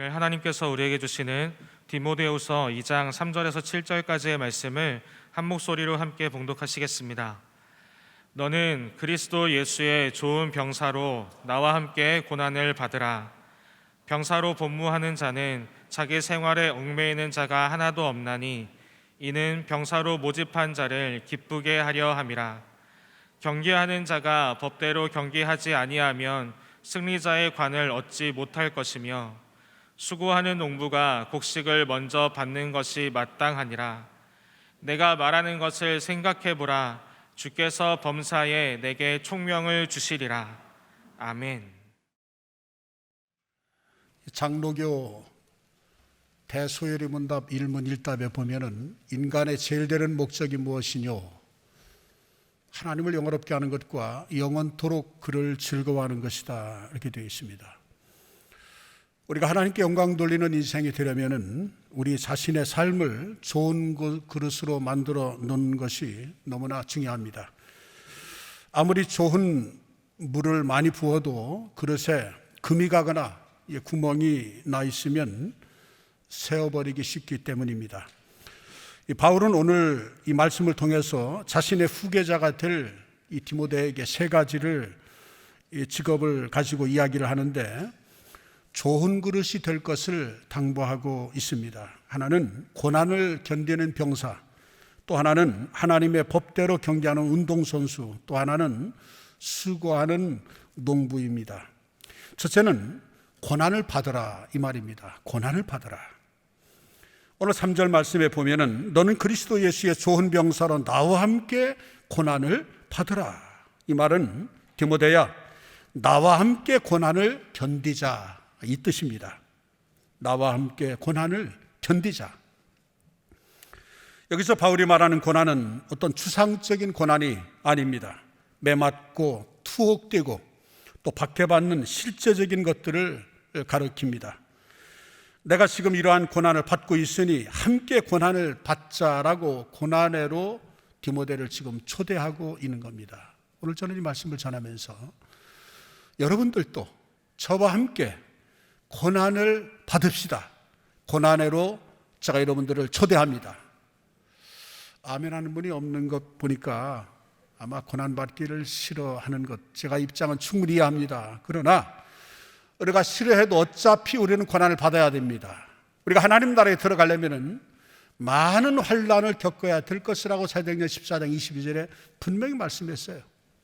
오늘 하나님께서 우리에게 주시는 디모데후서 2장 3절에서 7절까지의 말씀을 한 목소리로 함께 봉독하시겠습니다. 너는 그리스도 예수의 좋은 병사로 나와 함께 고난을 받으라. 병사로 복무하는 자는 자기 생활에 얽매이는 자가 하나도 없나니 이는 병사로 모집한 자를 기쁘게 하려 함이라. 경계하는 자가 법대로 경계하지 아니하면 승리자의 관을 얻지 못할 것이며 수고하는 농부가 곡식을 먼저 받는 것이 마땅하니라. 내가 말하는 것을 생각해보라. 주께서 범사에 내게 총명을 주시리라. 아멘. 장로교 대소요리 문답 1문 1답에 보면은 인간의 제일 되는 목적이 무엇이뇨? 하나님을 영화롭게 하는 것과 영원토록 그를 즐거워하는 것이다, 이렇게 되어 있습니다. 우리가 하나님께 영광 돌리는 인생이 되려면은 우리 자신의 삶을 좋은 그릇으로 만들어 놓는 것이 너무나 중요합니다. 아무리 좋은 물을 많이 부어도 그릇에 금이 가거나 구멍이 나 있으면 세어버리기 쉽기 때문입니다. 바울은 오늘 이 말씀을 통해서 자신의 후계자가 될 이 디모데에게 세 가지를 직업을 가지고 이야기를 하는데, 좋은 그릇이 될 것을 당부하고 있습니다. 하나는 고난을 견디는 병사, 또 하나는 하나님의 법대로 경계하는 운동선수, 또 하나는 수고하는 농부입니다. 첫째는 고난을 받으라, 이 말입니다. 고난을 받으라. 오늘 3절 말씀에 보면은 너는 그리스도 예수의 좋은 병사로 나와 함께 고난을 받으라. 이 말은 디모데야, 나와 함께 고난을 견디자, 이 뜻입니다. 나와 함께 고난을 견디자. 여기서 바울이 말하는 고난은 어떤 추상적인 고난이 아닙니다. 매맞고 투옥되고 또 박해받는 실제적인 것들을 가리킵니다. 내가 지금 이러한 고난을 받고 있으니 함께 고난을 받자라고 고난회로 디모데를 지금 초대하고 있는 겁니다. 오늘 저는 이 말씀을 전하면서 여러분들도 저와 함께 고난을 받읍시다. 고난회로 제가 여러분들을 초대합니다. 아멘 하는 분이 없는 것 보니까 아마 고난받기를 싫어하는 것, 제가 입장은 충분히 이해합니다. 그러나 우리가 싫어해도 어차피 우리는 고난을 받아야 됩니다. 우리가 하나님 나라에 들어가려면 많은 환난을 겪어야 될 것이라고 사도행전 14장 22절에 분명히 말씀했어요.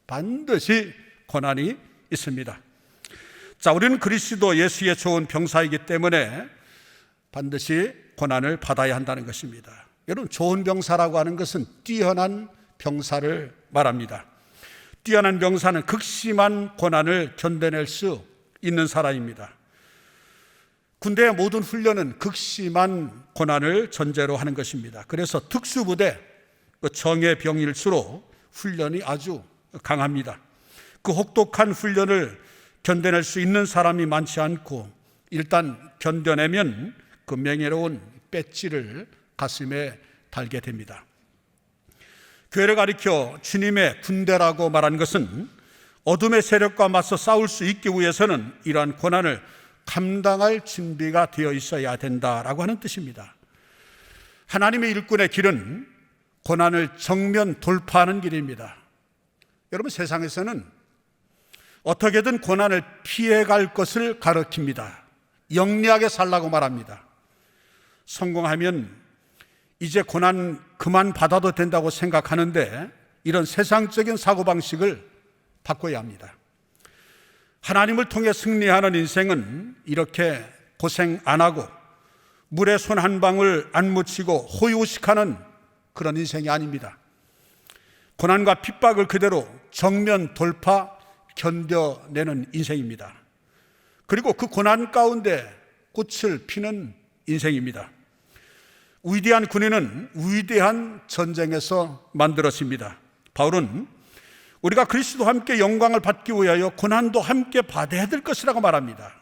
반드시 고난이 있습니다. 자, 우리는 그리스도 예수의 좋은 병사이기 때문에 반드시 고난을 받아야 한다는 것입니다. 여러분, 좋은 병사라고 하는 것은 뛰어난 병사를 말합니다. 뛰어난 병사는 극심한 고난을 견뎌낼 수 있는 사람입니다. 군대의 모든 훈련은 극심한 고난을 전제로 하는 것입니다. 그래서 특수부대, 정예병일수록 훈련이 아주 강합니다. 그 혹독한 훈련을 견뎌낼 수 있는 사람이 많지 않고, 일단 견뎌내면 그 명예로운 배지를 가슴에 달게 됩니다. 교회를 가리켜 주님의 군대라고 말한 것은 어둠의 세력과 맞서 싸울 수 있기 위해서는 이러한 고난을 감당할 준비가 되어 있어야 된다라고 하는 뜻입니다. 하나님의 일꾼의 길은 고난을 정면 돌파하는 길입니다. 여러분, 세상에서는 어떻게든 고난을 피해갈 것을 가르칩니다. 영리하게 살라고 말합니다. 성공하면 이제 고난 그만 받아도 된다고 생각하는데, 이런 세상적인 사고방식을 바꿔야 합니다. 하나님을 통해 승리하는 인생은 이렇게 고생 안 하고 물에 손 한 방울 안 묻히고 호의호식하는 그런 인생이 아닙니다. 고난과 핍박을 그대로 정면 돌파 견뎌내는 인생입니다. 그리고 그 고난 가운데 꽃을 피는 인생입니다. 위대한 군인은 위대한 전쟁에서 만들어집니다. 바울은 우리가 그리스도와 함께 영광을 받기 위하여 고난도 함께 받아야 될 것이라고 말합니다.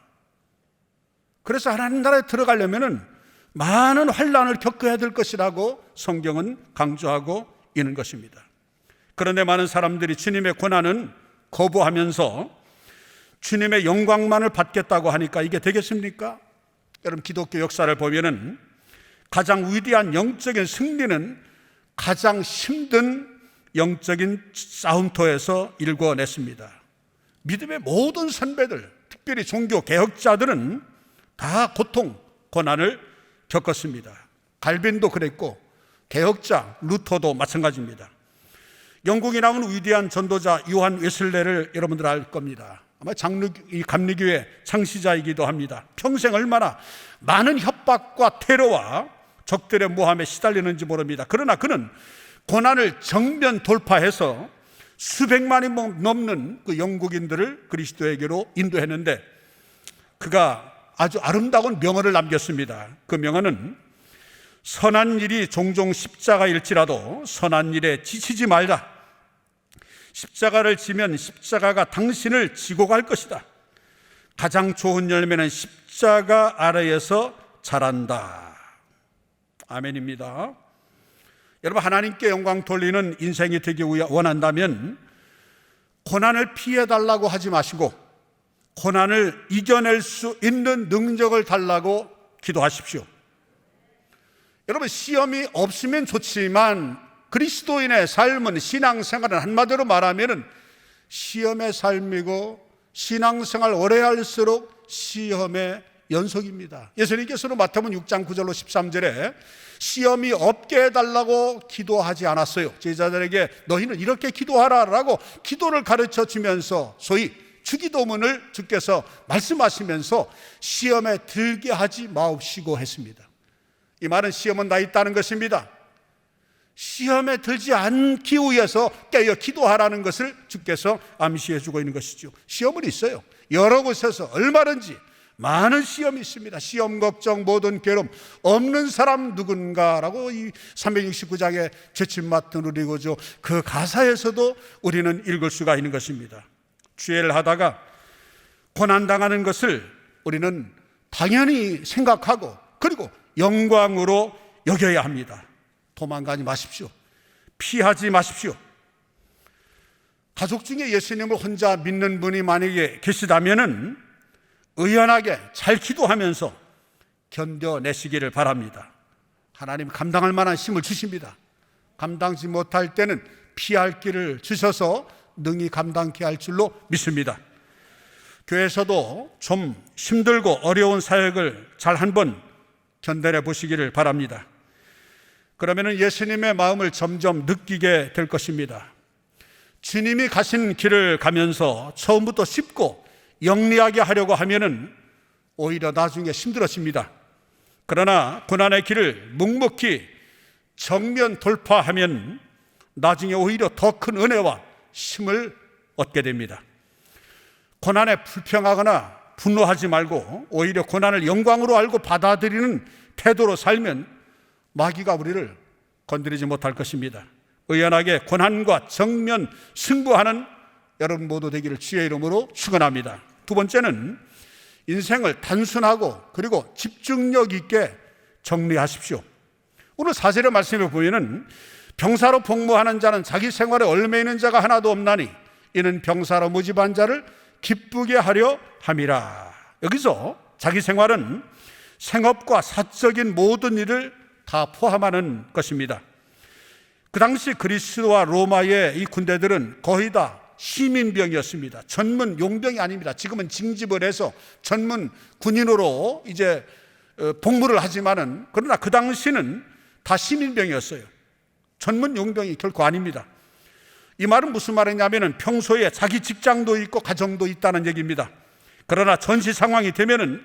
그래서 하나님 나라에 들어가려면 많은 환난을 겪어야 될 것이라고 성경은 강조하고 있는 것입니다. 그런데 많은 사람들이 주님의 고난은 거부하면서 주님의 영광만을 받겠다고 하니까 이게 되겠습니까? 여러분, 기독교 역사를 보면은 가장 위대한 영적인 승리는 가장 힘든 영적인 싸움터에서 일궈냈습니다. 믿음의 모든 선배들, 특별히 종교 개혁자들은 다 고통, 고난을 겪었습니다. 갈빈도 그랬고 개혁자 루터도 마찬가지입니다. 영국에 나온 위대한 전도자 요한 웨슬레를 여러분들 알 겁니다. 아마 감리교회 창시자이기도 합니다. 평생 얼마나 많은 협박과 테러와 적들의 모함에 시달리는지 모릅니다. 그러나 그는 고난을 정면 돌파해서 수백만이 넘는 그 영국인들을 그리스도에게로 인도했는데, 그가 아주 아름다운 명언을 남겼습니다. 그 명언은 선한 일이 종종 십자가일지라도 선한 일에 지치지 말라. 십자가를 지면 십자가가 당신을 지고 갈 것이다. 가장 좋은 열매는 십자가 아래에서 자란다. 아멘입니다. 여러분, 하나님께 영광 돌리는 인생이 되기 원한다면 고난을 피해달라고 하지 마시고 고난을 이겨낼 수 있는 능력을 달라고 기도하십시오. 여러분, 시험이 없으면 좋지만 그리스도인의 삶은, 신앙생활은 한마디로 말하면 시험의 삶이고 신앙생활 오래 할수록 시험의 연속입니다. 예수님께서는 마태복음 6장 9절로 13절에 시험이 없게 해달라고 기도하지 않았어요. 제자들에게 너희는 이렇게 기도하라라고 기도를 가르쳐 주면서 소위 주기도문을 주께서 말씀하시면서 시험에 들게 하지 마옵시고 했습니다. 이 말은 시험은 다 있다는 것입니다. 시험에 들지 않기 위해서 깨어 기도하라는 것을 주께서 암시해 주고 있는 것이죠. 시험은 있어요. 여러 곳에서 얼마든지 많은 시험이 있습니다. 시험 걱정 모든 괴로움 없는 사람 누군가라고 이 369장의 죄침 맡은 우리고죠, 그 가사에서도 우리는 읽을 수가 있는 것입니다. 죄를 하다가 고난당하는 것을 우리는 당연히 생각하고 그리고 영광으로 여겨야 합니다. 도망가지 마십시오. 피하지 마십시오. 가족 중에 예수님을 혼자 믿는 분이 만약에 계시다면은 의연하게 잘 기도하면서 견뎌내시기를 바랍니다. 하나님 감당할 만한 힘을 주십니다. 감당지 못할 때는 피할 길을 주셔서 능히 감당케 할 줄로 믿습니다. 교회에서도 좀 힘들고 어려운 사역을 잘 한번 견뎌내 보시기를 바랍니다. 그러면 예수님의 마음을 점점 느끼게 될 것입니다. 주님이 가신 길을 가면서 처음부터 쉽고 영리하게 하려고 하면은 오히려 나중에 힘들어집니다. 그러나 고난의 길을 묵묵히 정면 돌파하면 나중에 오히려 더 큰 은혜와 힘을 얻게 됩니다. 고난에 불평하거나 분노하지 말고 오히려 고난을 영광으로 알고 받아들이는 태도로 살면 마귀가 우리를 건드리지 못할 것입니다. 의연하게 고난과 정면 승부하는 여러분 모두 되기를 주의 이름으로 축원합니다. 두 번째는 인생을 단순하고 그리고 집중력 있게 정리하십시오. 오늘 4절의 말씀에 보면은 병사로 복무하는 자는 자기 생활에 얽매이는 자가 하나도 없나니 이는 병사로 모집한 자를 기쁘게 하려 함이라. 여기서 자기 생활은 생업과 사적인 모든 일을 다 포함하는 것입니다. 그 당시 그리스와 로마의 이 군대들은 거의 다 시민병이었습니다. 전문 용병이 아닙니다. 지금은 징집을 해서 전문 군인으로 이제 복무를 하지만은, 그러나 그 당시는 다 시민병이었어요. 전문 용병이 결코 아닙니다. 이 말은 무슨 말이냐면은 평소에 자기 직장도 있고 가정도 있다는 얘기입니다. 그러나 전시 상황이 되면은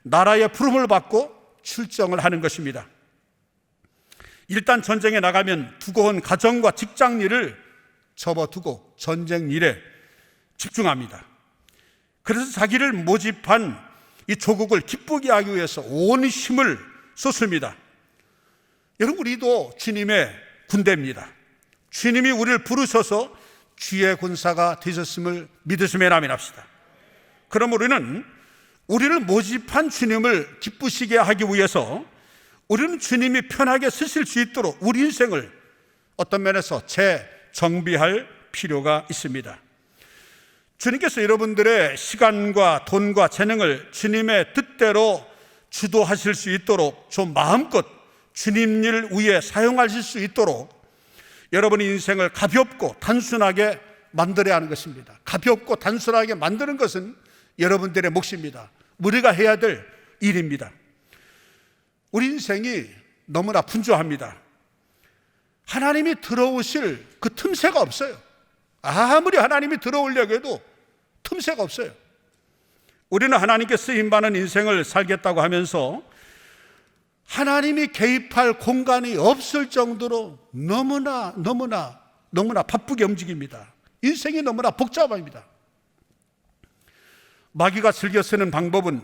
나라의 부름을 받고 출정을 하는 것입니다. 일단 전쟁에 나가면 두고 온 가정과 직장 일을 접어두고 전쟁 일에 집중합니다. 그래서 자기를 모집한 이 조국을 기쁘게 하기 위해서 온 힘을 쏟습니다. 여러분, 우리도 주님의 군대입니다. 주님이 우리를 부르셔서 주의 군사가 되셨음을 믿으시면 아멘합시다. 그럼 우리를 모집한 주님을 기쁘시게 하기 위해서 우리는 주님이 편하게 쓰실 수 있도록 우리 인생을 어떤 면에서 재정비할 필요가 있습니다. 주님께서 여러분들의 시간과 돈과 재능을 주님의 뜻대로 주도하실 수 있도록 좀 마음껏 주님 일 위에 사용하실 수 있도록 여러분의 인생을 가볍고 단순하게 만들어야 하는 것입니다. 가볍고 단순하게 만드는 것은 여러분들의 몫입니다. 우리가 해야 될 일입니다. 우리 인생이 너무나 분주합니다. 하나님이 들어오실 그 틈새가 없어요. 아무리 하나님이 들어오려고 해도 틈새가 없어요. 우리는 하나님께 쓰임받는 인생을 살겠다고 하면서 하나님이 개입할 공간이 없을 정도로 너무나 바쁘게 움직입니다. 인생이 너무나 복잡합니다. 마귀가 즐겨 쓰는 방법은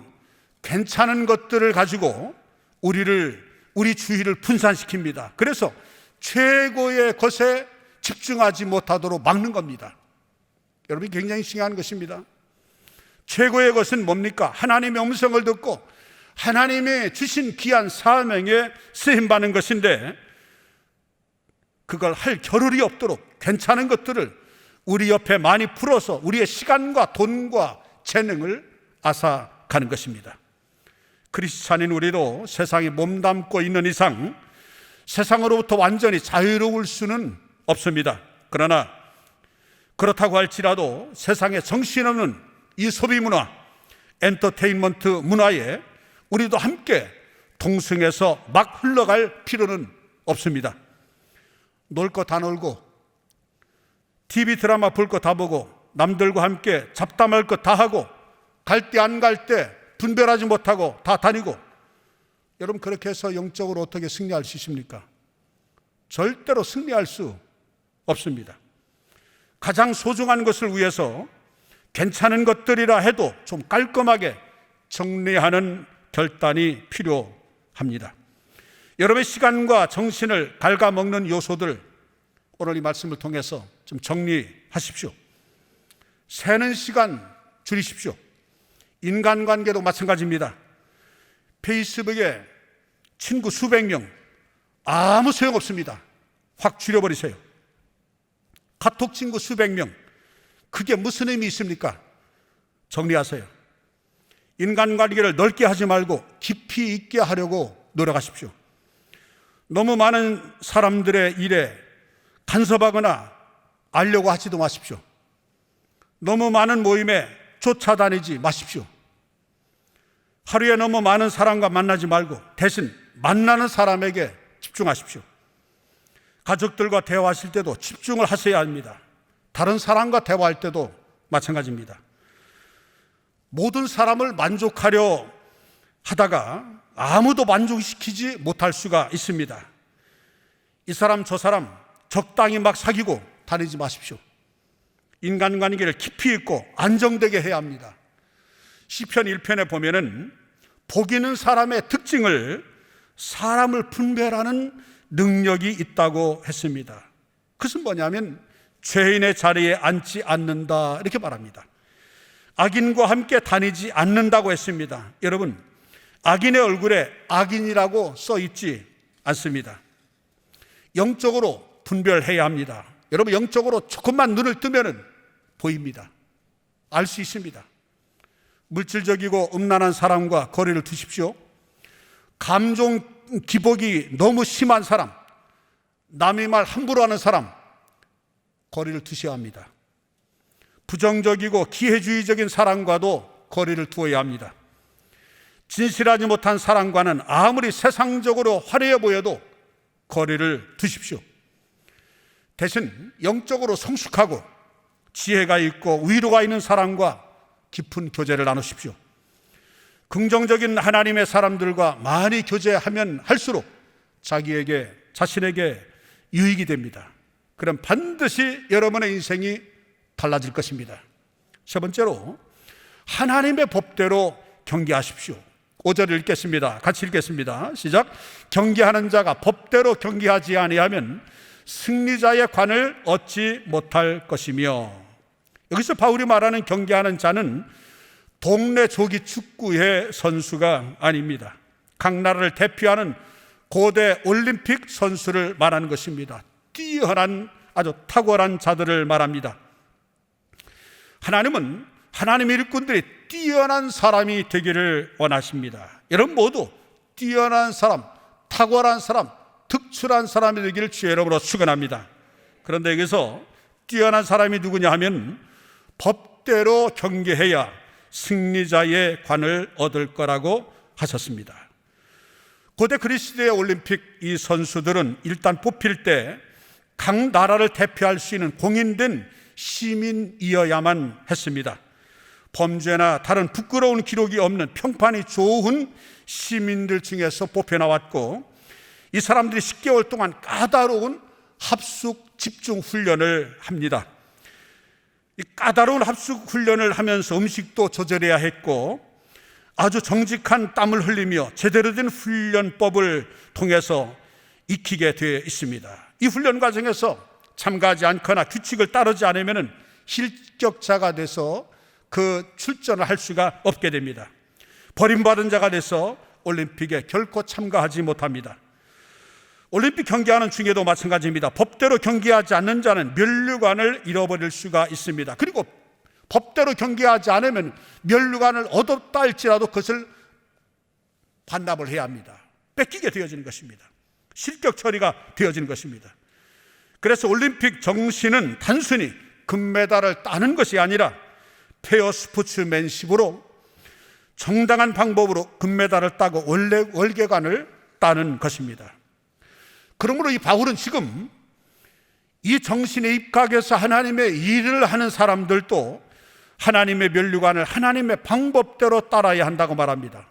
괜찮은 것들을 가지고 우리 주의를 분산시킵니다. 그래서 최고의 것에 집중하지 못하도록 막는 겁니다. 여러분이 굉장히 중요한 것입니다. 최고의 것은 뭡니까? 하나님의 음성을 듣고 하나님의 주신 귀한 사명에 쓰임받는 것인데, 그걸 할 겨를이 없도록 괜찮은 것들을 우리 옆에 많이 풀어서 우리의 시간과 돈과 재능을 앗아가는 것입니다. 크리스찬인 우리도 세상에 몸담고 있는 이상 세상으로부터 완전히 자유로울 수는 없습니다. 그러나 그렇다고 할지라도 세상에 정신없는 이 소비문화, 엔터테인먼트 문화에 우리도 함께 동승해서 막 흘러갈 필요는 없습니다. 놀 거 다 놀고 TV 드라마 볼 거 다 보고 남들과 함께 잡담할 거 다 하고 갈 때 안 갈 때 분별하지 못하고 다 다니고, 여러분 그렇게 해서 영적으로 어떻게 승리할 수 있습니까? 절대로 승리할 수 없습니다. 가장 소중한 것을 위해서 괜찮은 것들이라 해도 좀 깔끔하게 정리하는 결단이 필요합니다. 여러분의 시간과 정신을 갉아먹는 요소들, 오늘 이 말씀을 통해서 좀 정리하십시오. 새는 시간 줄이십시오. 인간관계도 마찬가지입니다. 페이스북에 친구 수백 명, 아무 소용없습니다. 확 줄여버리세요. 카톡 친구 수백 명, 그게 무슨 의미 있습니까? 정리하세요. 인간관계를 넓게 하지 말고 깊이 있게 하려고 노력하십시오. 너무 많은 사람들의 일에 간섭하거나 알려고 하지도 마십시오. 너무 많은 모임에 쫓아다니지 마십시오. 하루에 너무 많은 사람과 만나지 말고 대신 만나는 사람에게 집중하십시오. 가족들과 대화하실 때도 집중을 하셔야 합니다. 다른 사람과 대화할 때도 마찬가지입니다. 모든 사람을 만족하려 하다가 아무도 만족시키지 못할 수가 있습니다. 이 사람 저 사람 적당히 막 사귀고 다니지 마십시오. 인간관계를 깊이 있고 안정되게 해야 합니다. 시편 1편에 보면은 복 있는 사람의 특징을 사람을 분별하는 능력이 있다고 했습니다. 그것은 뭐냐면 죄인의 자리에 앉지 않는다, 이렇게 말합니다. 악인과 함께 다니지 않는다고 했습니다. 여러분, 악인의 얼굴에 악인이라고 써 있지 않습니다. 영적으로 분별해야 합니다. 여러분, 영적으로 조금만 눈을 뜨면은 보입니다. 알 수 있습니다. 물질적이고 음란한 사람과 거리를 두십시오. 감정 기복이 너무 심한 사람, 남의 말 함부로 하는 사람, 거리를 두셔야 합니다. 부정적이고 기회주의적인 사람과도 거리를 두어야 합니다. 진실하지 못한 사람과는 아무리 세상적으로 화려해 보여도 거리를 두십시오. 대신 영적으로 성숙하고 지혜가 있고 위로가 있는 사람과 깊은 교제를 나누십시오. 긍정적인 하나님의 사람들과 많이 교제하면 할수록 자신에게 유익이 됩니다. 그럼 반드시 여러분의 인생이 달라질 것입니다. 세 번째로, 하나님의 법대로 경계하십시오. 5절을 읽겠습니다. 같이 읽겠습니다. 시작. 경계하는 자가 법대로 경계하지 아니하면 승리자의 관을 얻지 못할 것이며, 여기서 바울이 말하는 경계하는 자는 동네 조기 축구의 선수가 아닙니다. 각 나라를 대표하는 고대 올림픽 선수를 말하는 것입니다. 뛰어난 아주 탁월한 자들을 말합니다. 하나님은 하나님의 일꾼들이 뛰어난 사람이 되기를 원하십니다. 여러분 모두 뛰어난 사람, 탁월한 사람, 특출한 사람이 되기를 주의 이름으로 축원합니다. 그런데 여기서 뛰어난 사람이 누구냐 하면 법대로 경계해야 승리자의 관을 얻을 거라고 하셨습니다. 고대 그리스의 올림픽 이 선수들은 일단 뽑힐 때 각 나라를 대표할 수 있는 공인된 시민이어야만 했습니다. 범죄나 다른 부끄러운 기록이 없는 평판이 좋은 시민들 중에서 뽑혀 나왔고, 이 사람들이 10개월 동안 까다로운 합숙 집중 훈련을 합니다. 이 까다로운 합숙 훈련을 하면서 음식도 조절해야 했고, 아주 정직한 땀을 흘리며 제대로 된 훈련법을 통해서 익히게 되어 있습니다. 이 훈련 과정에서 참가하지 않거나 규칙을 따르지 않으면 실격자가 돼서 그 출전을 할 수가 없게 됩니다. 버림받은 자가 돼서 올림픽에 결코 참가하지 못합니다. 올림픽 경기하는 중에도 마찬가지입니다. 법대로 경기하지 않는 자는 면류관을 잃어버릴 수가 있습니다. 그리고 법대로 경기하지 않으면 면류관을 얻었다 할지라도 그것을 반납을 해야 합니다. 뺏기게 되어지는 것입니다. 실격 처리가 되어지는 것입니다. 그래서 올림픽 정신은 단순히 금메달을 따는 것이 아니라 페어 스포츠맨십으로 정당한 방법으로 금메달을 따고 월계관을 따는 것입니다. 그러므로 이 바울은 지금 이 정신에 입각해서 하나님의 일을 하는 사람들도 하나님의 면류관을 하나님의 방법대로 따라야 한다고 말합니다.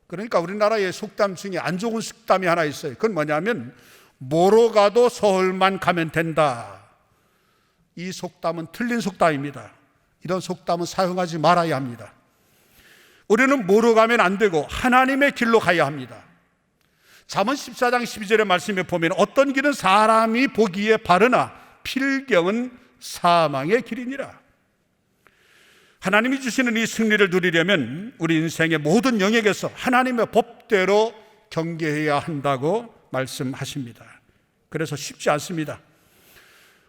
그러니까 우리나라의 속담 중에 안 좋은 속담이 하나 있어요. 그건 뭐냐면 뭐로 가도 서울만 가면 된다. 이 속담은 틀린 속담입니다. 이런 속담은 사용하지 말아야 합니다. 우리는 뭐로 가면 안 되고 하나님의 길로 가야 합니다. 잠언 14장 12절의 말씀에 보면 어떤 길은 사람이 보기에 바르나 필경은 사망의 길이니라. 하나님이 주시는 이 승리를 누리려면 우리 인생의 모든 영역에서 하나님의 법대로 경계해야 한다고 말씀하십니다. 그래서 쉽지 않습니다.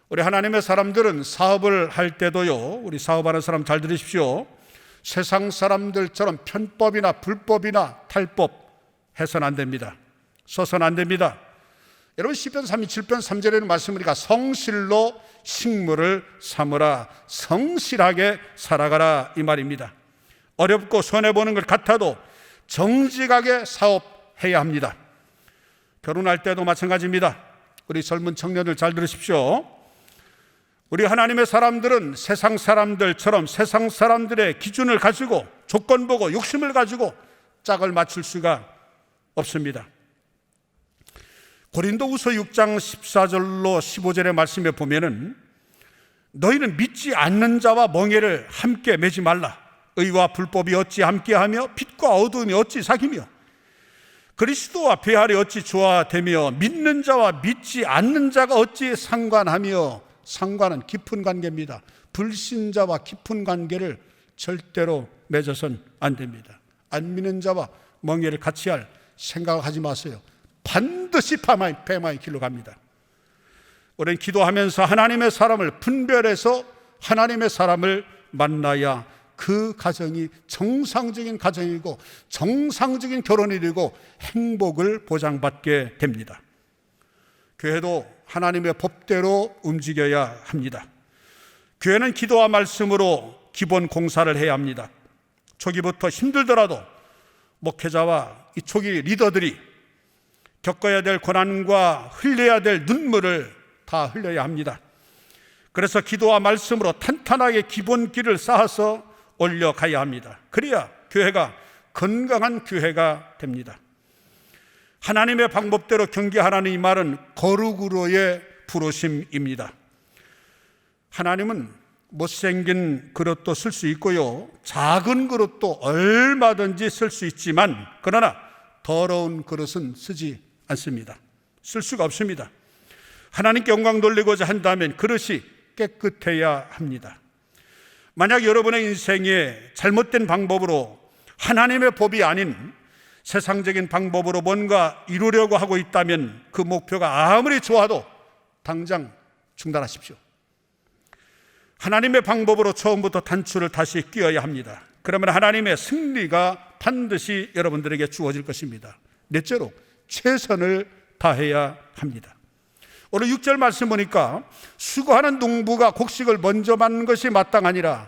우리 하나님의 사람들은 사업을 할 때도요, 우리 사업하는 사람 잘 들으십시오. 세상 사람들처럼 편법이나 불법이나 탈법 해서는 안 됩니다. 써서는 안 됩니다. 여러분 시편 37편 3절에는 말씀하니까 성실로 식물을 삼으라, 성실하게 살아가라 이 말입니다. 어렵고 손해보는 것 같아도 정직하게 사업해야 합니다. 결혼할 때도 마찬가지입니다. 우리 젊은 청년들 잘 들으십시오. 우리 하나님의 사람들은 세상 사람들처럼 세상 사람들의 기준을 가지고 조건 보고 욕심을 가지고 짝을 맞출 수가 없습니다. 고린도후서 6장 14절로 15절의 말씀에 보면은 너희는 믿지 않는 자와 멍에를 함께 매지 말라. 의와 불법이 어찌 함께하며 빛과 어두움이 어찌 사귀며 그리스도와 배알이 어찌 조화되며 믿는 자와 믿지 않는 자가 어찌 상관하며. 상관은 깊은 관계입니다. 불신자와 깊은 관계를 절대로 맺어서는 안 됩니다. 안 믿는 자와 멍에를 같이 할 생각을 하지 마세요. 반드시 패마의 길로 갑니다. 우리는 기도하면서 하나님의 사람을 분별해서 하나님의 사람을 만나야 그 가정이 정상적인 가정이고 정상적인 결혼이 되고 행복을 보장받게 됩니다. 교회도 하나님의 법대로 움직여야 합니다. 교회는 기도와 말씀으로 기본 공사를 해야 합니다. 초기부터 힘들더라도 목회자와 이 초기 리더들이 겪어야 될 고난과 흘려야 될 눈물을 다 흘려야 합니다. 그래서 기도와 말씀으로 탄탄하게 기본기를 쌓아서 올려가야 합니다. 그래야 교회가 건강한 교회가 됩니다. 하나님의 방법대로 경계하라는 이 말은 거룩으로의 부르심입니다. 하나님은 못생긴 그릇도 쓸 수 있고요, 작은 그릇도 얼마든지 쓸 수 있지만 그러나 더러운 그릇은 쓰지 않습니다. 쓸 수가 없습니다. 하나님께 영광 돌리고자 한다면 그릇이 깨끗해야 합니다. 만약 여러분의 인생에 잘못된 방법으로 하나님의 법이 아닌 세상적인 방법으로 뭔가 이루려고 하고 있다면 그 목표가 아무리 좋아도 당장 중단하십시오. 하나님의 방법으로 처음부터 단추를 다시 끼워야 합니다. 그러면 하나님의 승리가 반드시 여러분들에게 주어질 것입니다. 넷째로 최선을 다해야 합니다. 오늘 6절 말씀 보니까 수고하는 농부가 곡식을 먼저 받는 것이 마땅하니라.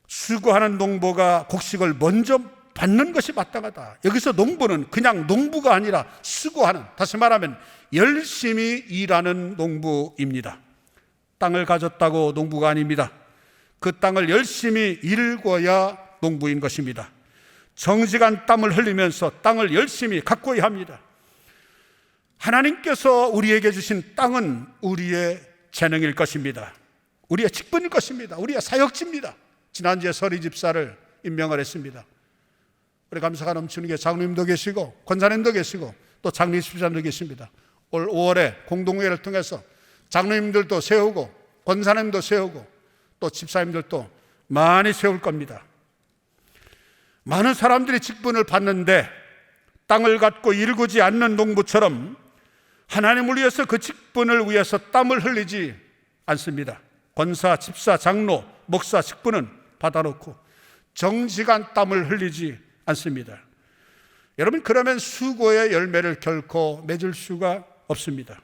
수고하는 농부가 곡식을 먼저 받는 것이 마땅하다. 여기서 농부는 그냥 농부가 아니라 수고하는, 다시 말하면 열심히 일하는 농부입니다. 땅을 가졌다고 농부가 아닙니다. 그 땅을 열심히 일궈야 농부인 것입니다. 정직한 땀을 흘리면서 땅을 열심히 가꿔야 합니다. 하나님께서 우리에게 주신 땅은 우리의 재능일 것입니다. 우리의 직분일 것입니다. 우리의 사역지입니다. 지난주에 서리 집사를 임명을 했습니다. 우리 감사가 넘치는 게 장로님도 계시고 권사님도 계시고 또 장례 집사님도 계십니다. 올 5월에 공동회를 통해서 장로님들도 세우고 권사님도 세우고 또 집사님들도 많이 세울 겁니다. 많은 사람들이 직분을 받는데 땅을 갖고 일구지 않는 농부처럼 하나님을 위해서 그 직분을 위해서 땀을 흘리지 않습니다. 권사, 집사, 장로, 목사 직분은 받아놓고 정직한 땀을 흘리지 않습니다. 여러분, 그러면 수고의 열매를 결코 맺을 수가 없습니다.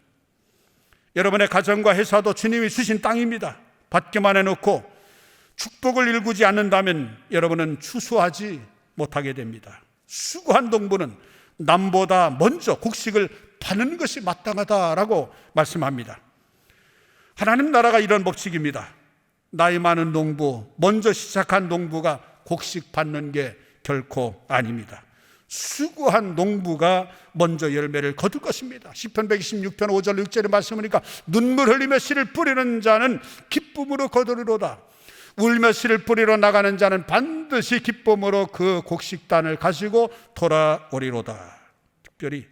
여러분의 가정과 회사도 주님이 주신 땅입니다. 받기만 해놓고 축복을 일구지 않는다면 여러분은 추수하지 못하게 됩니다. 수고한 농부는 남보다 먼저 곡식을 파는 것이 마땅하다라고 말씀합니다. 하나님 나라가 이런 법칙입니다. 나이 많은 농부, 먼저 시작한 농부가 곡식 받는 게 결코 아닙니다. 수고한 농부가 먼저 열매를 거둘 것입니다. 시편 126편 5절 6절에 말씀하니까 눈물 흘리며 씨를 뿌리는 자는 기쁨으로 거두리로다. 울며 씨를 뿌리러 나가는 자는 반드시 기쁨으로 그 곡식단을 가지고 돌아오리로다. 특별히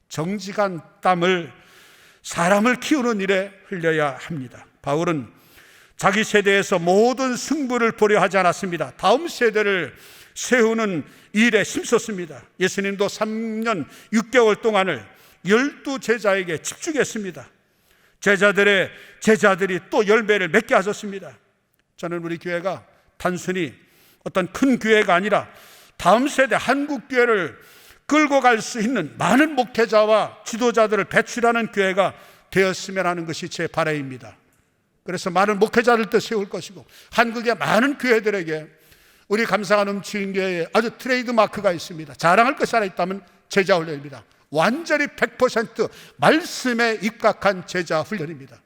정직한 땀을 사람을 키우는 일에 흘려야 합니다. 바울은 자기 세대에서 모든 승부를 보려 하지 않았습니다. 다음 세대를 세우는 일에 힘썼습니다. 예수님도 3년 6개월 동안을 12제자에게 집중했습니다. 제자들이 또 열매를 맺게 하셨습니다. 저는 우리 교회가 단순히 어떤 큰 교회가 아니라 다음 세대 한국 교회를 끌고 갈 수 있는 많은 목회자와 지도자들을 배출하는 교회가 되었으면 하는 것이 제 바람입니다. 그래서 많은 목회자들도 세울 것이고 한국의 많은 교회들에게 우리 감사가 넘치는 교회에 아주 트레이드 마크가 있습니다. 자랑할 것이 하나 있다면 제자훈련입니다. 완전히 100% 말씀에 입각한 제자훈련입니다.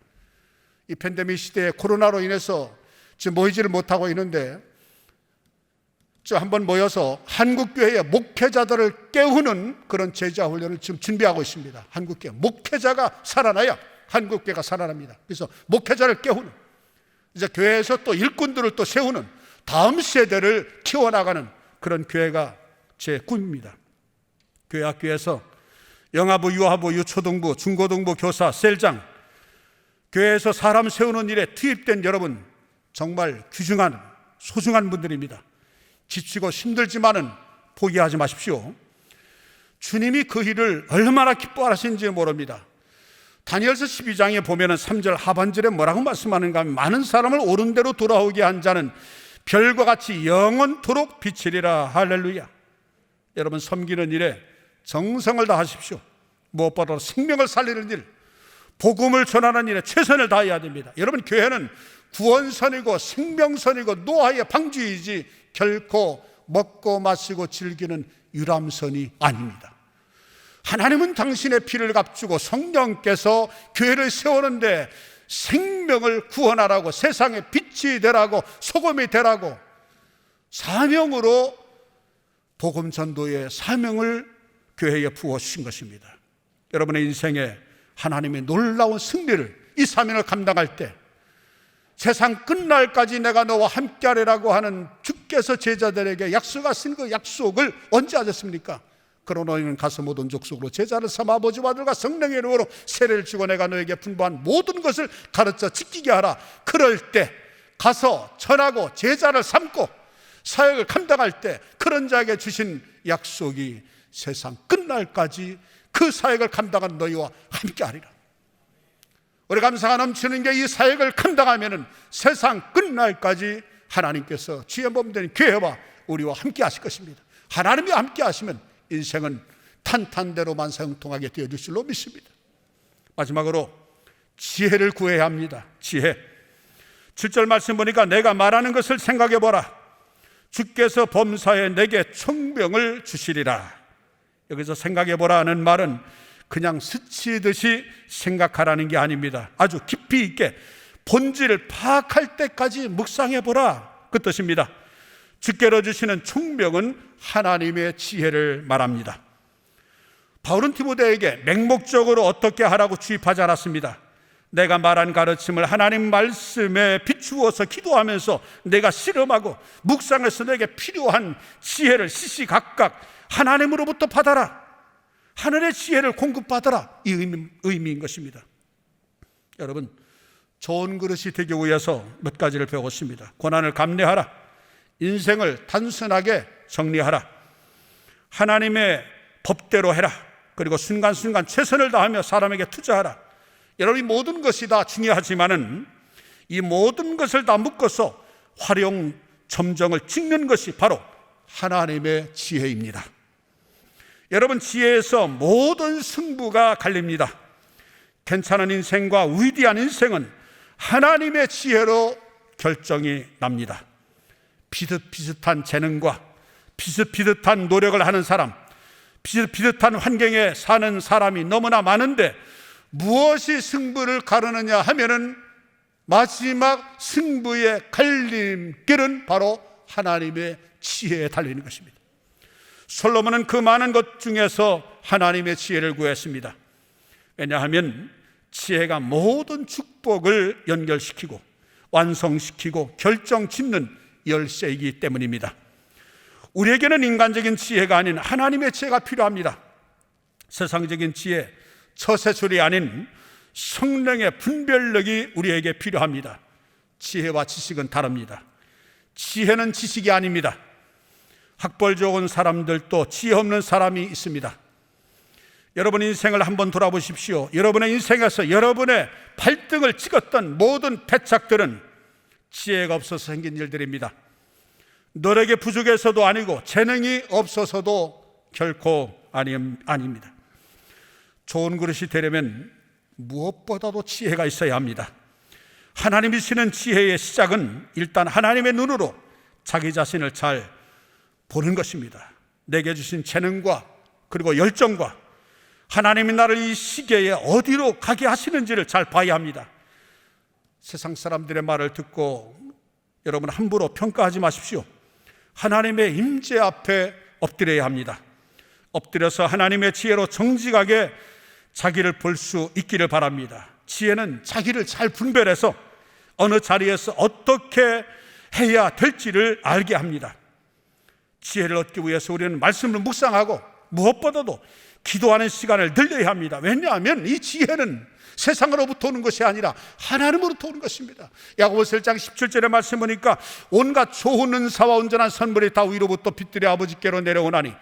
이 팬데믹 시대에 코로나로 인해서 지금 모이지를 못하고 있는데 한번 모여서 한국교회의 목회자들을 깨우는 그런 제자훈련을 지금 준비하고 있습니다. 한국교회 목회자가 살아나야 한국교회가 살아납니다. 그래서 목회자를 깨우는, 이제 교회에서 또 일꾼들을 또 세우는, 다음 세대를 키워나가는 그런 교회가 제 꿈입니다. 교회 학교에서 영아부, 유아부, 유초등부, 중고등부 교사, 셀장, 교회에서 사람 세우는 일에 투입된 여러분 정말 귀중한 소중한 분들입니다. 지치고 힘들지만은 포기하지 마십시오. 주님이 그 일을 얼마나 기뻐하시는지 모릅니다. 다니엘서 12장에 보면은 3절 하반절에 뭐라고 말씀하는가 하면 많은 사람을 옳은 대로 돌아오게 한 자는 별과 같이 영원토록 비치리라. 할렐루야. 여러분, 섬기는 일에 정성을 다하십시오. 무엇보다 생명을 살리는 일, 복음을 전하는 일에 최선을 다해야 됩니다. 여러분, 교회는 구원선이고 생명선이고 노아의 방주이지 결코 먹고 마시고 즐기는 유람선이 아닙니다. 하나님은 당신의 피를 값주고 성령께서 교회를 세우는데 생명을 구원하라고, 세상에 빛이 되라고, 소금이 되라고 사명으로 복음 전도의 사명을 교회에 부어주신 것입니다. 여러분의 인생에 하나님의 놀라운 승리를, 이 사명을 감당할 때 세상 끝날까지 내가 너와 함께하리라고 하는 주께서 제자들에게 약속하신 그 약속을 언제 하셨습니까? 그러나 너희는 가서 모든 족속으로 제자를 삼아 아버지와 아들과 성령의 이름으로 세례를 주고 내가 너에게 분부한 모든 것을 가르쳐 지키게 하라. 그럴 때 가서 전하고 제자를 삼고 사역을 감당할 때 그런 자에게 주신 약속이 세상 끝날까지 그 사역을 감당한 너희와 함께하리라. 우리 감사가 넘치는 게 이 사역을 감당하면은 세상 끝날까지 하나님께서 주의 몸된 교회와 우리와 함께 하실 것입니다. 하나님이 함께 하시면 인생은 탄탄대로 만사형통하게 되어질 줄로 믿습니다. 마지막으로 지혜를 구해야 합니다. 지혜. 7절 말씀 보니까 내가 말하는 것을 생각해 보라. 주께서 범사에 내게 총명을 주시리라. 여기서 생각해 보라 하는 말은 그냥 스치듯이 생각하라는 게 아닙니다. 아주 깊이 있게 본질을 파악할 때까지 묵상해 보라, 그 뜻입니다. 주께로 주시는 총명은 하나님의 지혜를 말합니다. 바울은 디모데에게 맹목적으로 어떻게 하라고 주입하지 않았습니다. 내가 말한 가르침을 하나님 말씀에 비추어서 기도하면서 내가 실험하고 묵상해서 내게 필요한 지혜를 시시각각 하나님으로부터 받아라. 하늘의 지혜를 공급받아라. 이 의미인 것입니다. 여러분, 좋은 그릇이 되기 위해서 몇 가지를 배웠습니다. 고난을 감내하라. 인생을 단순하게 정리하라. 하나님의 법대로 해라. 그리고 순간순간 최선을 다하며 사람에게 투자하라. 여러분, 이 모든 것이 다 중요하지만은 이 모든 것을 다 묶어서 활용 점정을 찍는 것이 바로 하나님의 지혜입니다. 여러분, 지혜에서 모든 승부가 갈립니다. 괜찮은 인생과 위대한 인생은 하나님의 지혜로 결정이 납니다. 비슷비슷한 재능과 비슷비슷한 노력을 하는 사람, 비슷비슷한 환경에 사는 사람이 너무나 많은데 무엇이 승부를 가르느냐 하면은 마지막 승부의 갈림길은 바로 하나님의 지혜에 달리는 것입니다. 솔로몬은 그 많은 것 중에서 하나님의 지혜를 구했습니다. 왜냐하면 지혜가 모든 축복을 연결시키고 완성시키고 결정짓는 열쇠이기 때문입니다. 우리에게는 인간적인 지혜가 아닌 하나님의 지혜가 필요합니다. 세상적인 지혜, 처세술이 아닌 성령의 분별력이 우리에게 필요합니다. 지혜와 지식은 다릅니다. 지혜는 지식이 아닙니다. 학벌 좋은 사람들도 지혜 없는 사람이 있습니다. 여러분 인생을 한번 돌아보십시오. 여러분의 인생에서 여러분의 발등을 찍었던 모든 패착들은 지혜가 없어서 생긴 일들입니다. 노력이 부족해서도 아니고 재능이 없어서도 결코 아닙니다. 좋은 그릇이 되려면 무엇보다도 지혜가 있어야 합니다. 하나님이 주시는 지혜의 시작은 일단 하나님의 눈으로 자기 자신을 잘 보는 것입니다. 내게 주신 재능과 그리고 열정과 하나님이 나를 이 시기에 어디로 가게 하시는지를 잘 봐야 합니다. 세상 사람들의 말을 듣고 여러분 함부로 평가하지 마십시오. 하나님의 임재 앞에 엎드려야 합니다. 엎드려서 하나님의 지혜로 정직하게 자기를 볼 수 있기를 바랍니다. 지혜는 자기를 잘 분별해서 어느 자리에서 어떻게 해야 될지를 알게 합니다. 지혜를 얻기 위해서 우리는 말씀을 묵상하고 무엇보다도 기도하는 시간을 늘려야 합니다. 왜냐하면 이 지혜는 세상으로부터 오는 것이 아니라 하나님으로부터 오는 것입니다. 야고보서 1장 17절의 말씀 보니까 온갖 좋은 은사와 온전한 선물이 다 위로부터 빛들의 아버지께로 내려오나니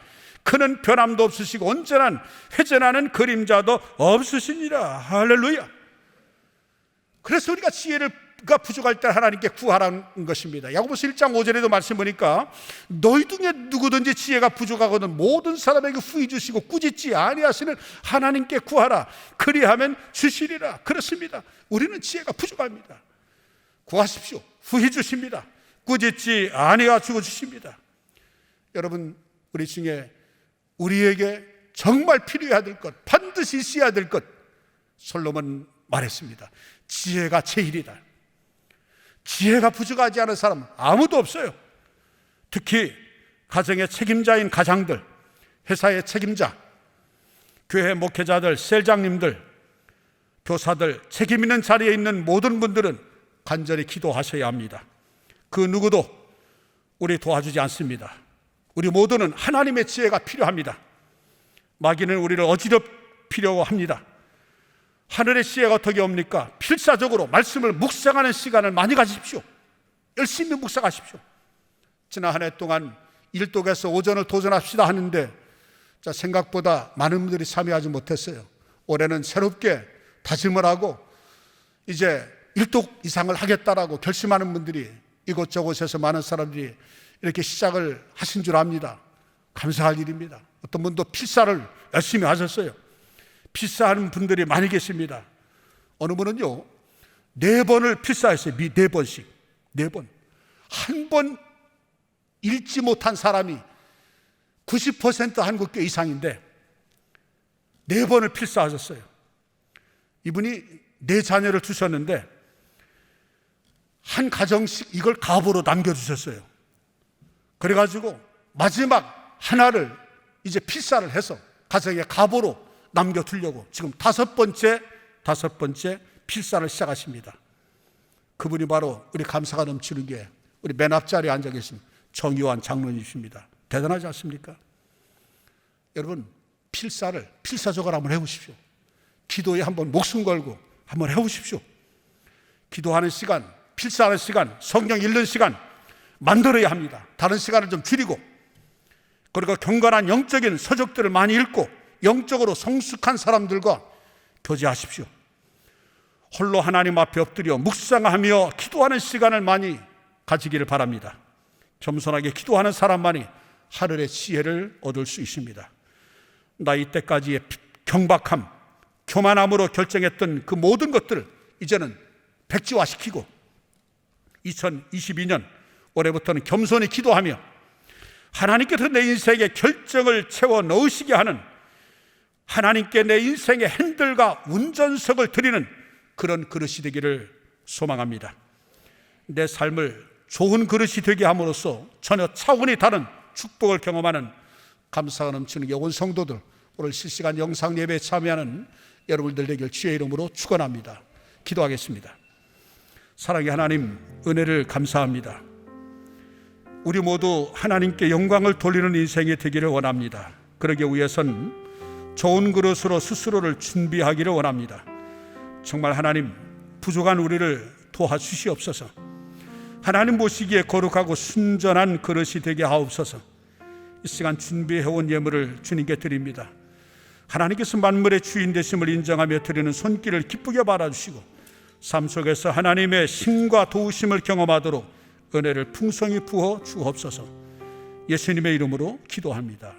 그는 변함도 없으시고 언제나 회전하는 그림자도 없으시니라. 할렐루야. 그래서 우리가 지혜가 부족할 때 하나님께 구하라는 것입니다. 야고보서 1장 5절에도 말씀 보니까 너희 중에 누구든지 지혜가 부족하거든 모든 사람에게 후히 주시고 꾸짖지 아니하시는 하나님께 구하라. 그리하면 주시리라. 그렇습니다. 우리는 지혜가 부족합니다. 구하십시오. 후히 주십니다. 꾸짖지 아니하시고 주십니다. 여러분, 우리 중에 우리에게 정말 필요해야 될 것, 반드시 있어야 될 것, 솔로몬 말했습니다. 지혜가 제일이다. 지혜가 부족하지 않은 사람 아무도 없어요. 특히 가정의 책임자인 가장들, 회사의 책임자, 교회 목회자들, 셀장님들, 교사들, 책임 있는 자리에 있는 모든 분들은 간절히 기도하셔야 합니다. 그 누구도 우리 도와주지 않습니다. 우리 모두는 하나님의 지혜가 필요합니다. 마귀는 우리를 어지럽히려고 합니다. 하늘의 지혜가 어떻게 옵니까? 필사적으로 말씀을 묵상하는 시간을 많이 가지십시오. 열심히 묵상하십시오. 지난 한 해 동안 일독에서 오전을 도전합시다 하는데 생각보다 많은 분들이 참여하지 못했어요. 올해는 새롭게 다짐을 하고 이제 1독 이상을 하겠다라고 결심하는 분들이 이곳저곳에서 많은 사람들이 이렇게 시작을 하신 줄 압니다. 감사할 일입니다. 어떤 분도 필사를 열심히 하셨어요. 필사하는 분들이 많이 계십니다. 어느 분은요 4번을 필사했어요. 4번씩 4번. 한 번 읽지 못한 사람이 90% 한국교 이상인데 4번을 필사하셨어요. 이분이 4자녀를 두셨는데 한 가정씩 이걸 가보로 남겨주셨어요. 그래가지고 마지막 하나를 이제 필사를 해서 가정에 가보로 남겨두려고 지금 5번째 필사를 시작하십니다. 그분이 바로 우리 감사가 넘치는 게 우리 맨 앞자리에 앉아 계신 정의환 장로님이십니다. 대단하지 않습니까? 여러분 필사적으로 한번 해보십시오. 기도에 한번 목숨 걸고 한번 해보십시오. 기도하는 시간, 필사하는 시간, 성경 읽는 시간 만들어야 합니다. 다른 시간을 좀 줄이고, 그리고 경건한 영적인 서적들을 많이 읽고 영적으로 성숙한 사람들과 교제하십시오. 홀로 하나님 앞에 엎드려 묵상하며 기도하는 시간을 많이 가지기를 바랍니다. 겸손하게 기도하는 사람만이 하늘의 지혜를 얻을 수 있습니다. 나이 때까지의 경박함, 교만함으로 결정했던 그 모든 것들을 이제는 백지화시키고 2022년 올해부터는 겸손히 기도하며 하나님께서 내 인생에 결정을 채워 넣으시게 하는, 하나님께 내 인생의 핸들과 운전석을 드리는 그런 그릇이 되기를 소망합니다. 내 삶을 좋은 그릇이 되게 함으로써 전혀 차원이 다른 축복을 경험하는 감사가 넘치는 온 성도들, 오늘 실시간 영상 예배에 참여하는 여러분들 되길 주의 이름으로 축원합니다. 기도하겠습니다. 사랑의 하나님, 은혜를 감사합니다. 우리 모두 하나님께 영광을 돌리는 인생이 되기를 원합니다. 그러기 위해선 좋은 그릇으로 스스로를 준비하기를 원합니다. 정말 하나님, 부족한 우리를 도와주시옵소서. 하나님 보시기에 거룩하고 순전한 그릇이 되게 하옵소서. 이 시간 준비해온 예물을 주님께 드립니다. 하나님께서 만물의 주인 되심을 인정하며 드리는 손길을 기쁘게 받아주시고 삶 속에서 하나님의 신과 도우심을 경험하도록 은혜를 풍성히 부어 주옵소서. 예수님의 이름으로 기도합니다.